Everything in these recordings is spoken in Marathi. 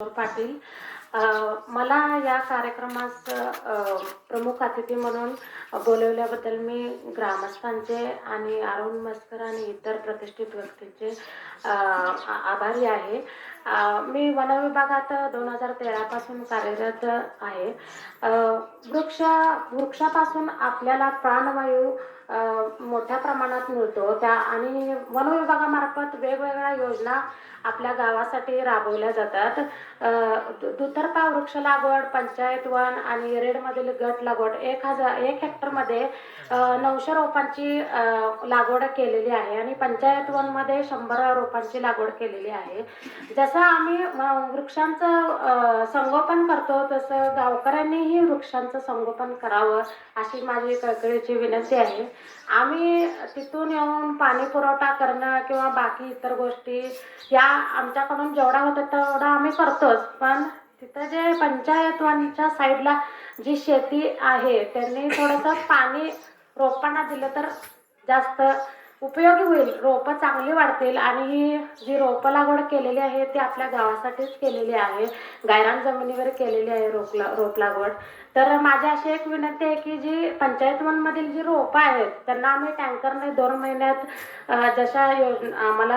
पाटील. मला या कार्यक्रमास प्रमुख अतिथी म्हणून बोलवल्याबद्दल मी ग्रामस्थांचे आणि अरुण मस्कर आणि इतर प्रतिष्ठित व्यक्तींचे आभारी आहे. मी वन विभागात 2013 पासून कार्यरत आहे. वृक्षापासून आपल्याला प्राणवायू मोठ्या प्रमाणात मिळतो त्या आणि वन विभागामार्फत वेगवेगळ्या योजना आपल्या गावासाठी राबवल्या जातात. दुतर्फा वृक्ष लागवड, पंचायत वन आणि रेडमधील गट लागवड 1 हेक्टरमध्ये 900 रोपांची लागवड केलेली आहे आणि पंचायत वनमध्ये 100 रोपांची लागवड केलेली आहे. जसं आम्ही वृक्षांचं संगोपन करतो तसं गावकऱ्यांनीही वृक्षांचं संगोपन करावं अशी माझी कळकळीची विनंती आहे. आम्ही तिथून येऊन पाणी पुरवठा करणं किंवा बाकी इतर गोष्टी या आमच्याकडून जेवढा होतं तेवढा आम्ही करतोच, पण तिथं जे पंचायत वनच्या साईडला जी शेती आहे त्यांनी थोडंसं पाणी रोपांना दिलं तर जास्त उपयोगी होईल. रोपं चांगली वाढतील आणि ही जी रोपं लागवड केलेली आहे ती आपल्या गावासाठीच केलेली आहे. गायरान जमिनीवर केलेली आहे रोप लागवड. तर माझी अशी एक विनंती आहे की जी पंचायत वनमधील जी रोपं आहेत त्यांना आम्ही टँकरने 2 महिन्यात जशा आम्हाला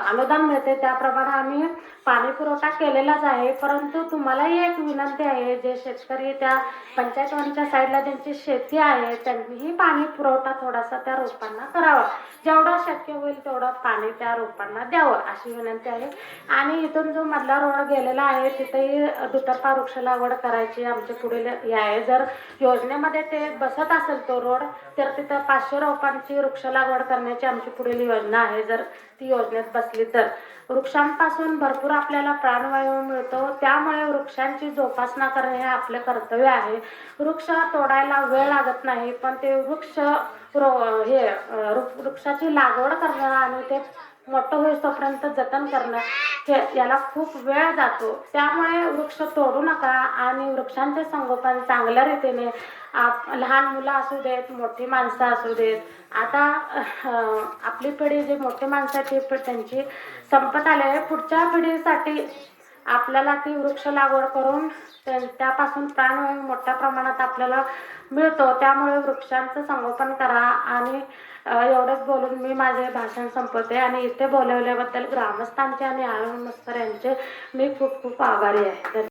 अनुदान मिळते त्याप्रमाणे आम्ही पाणी पुरवठा केलेलाच आहे. परंतु तुम्हालाही एक विनंती आहे, जे शेतकरी त्या पंचायत वनच्या साईडला ज्यांची शेती आहे त्यांनीही पाणी पुरवठा थोडासा त्या रोपांना करावा. जेवढं शक्य होईल तेवढं पाणी त्या रोपांना द्यावं अशी विनंती आहे. आणि इथून जो मधला रोड गेलेला आहे तिथेही दुतर्फा वृक्ष लागवड करायची आमचे पुढील हे आहे. जर योजनेमध्ये ते बसत असेल तो रोड तर तिथं 500 रोपांची वृक्ष लागवड करण्याची आमची पुढील योजना आहे. जर ती योजनेत बसली तर वृक्षांपासून भरपूर आपल्याला प्राणवायू मिळतो, त्यामुळे वृक्षांची जोपासना करणे हे आपले कर्तव्य आहे. वृक्ष तोडायला वेळ लागत नाही, पण ते वृक्षाची लागवड करणं आणि ते मोठं होईस्तोपर्यंत जतन करणं याला खूप वेळ जातो. त्यामुळे वृक्ष तोडू नका आणि वृक्षांचे संगोपन चांगल्या रीतीने लहान मुलं असू देत, मोठी माणसं असू देत. आता आपली पिढी जी मोठी माणसाची त्यांची संपत आली आहे. पुढच्या पिढीसाठी आपल्याला ती वृक्ष लागवड करून त्यापासून प्राणवायू मोठ्या प्रमाणात आपल्याला मिळतो. त्यामुळे वृक्षांचं संगोपन करा. आणि एवढंच बोलून मी माझे भाषण संपवते आणि इथे बोलवल्याबद्दल ग्रामस्थांचे आणि अरुण मस्कर यांचे मी खूप खूप आभारी आहे.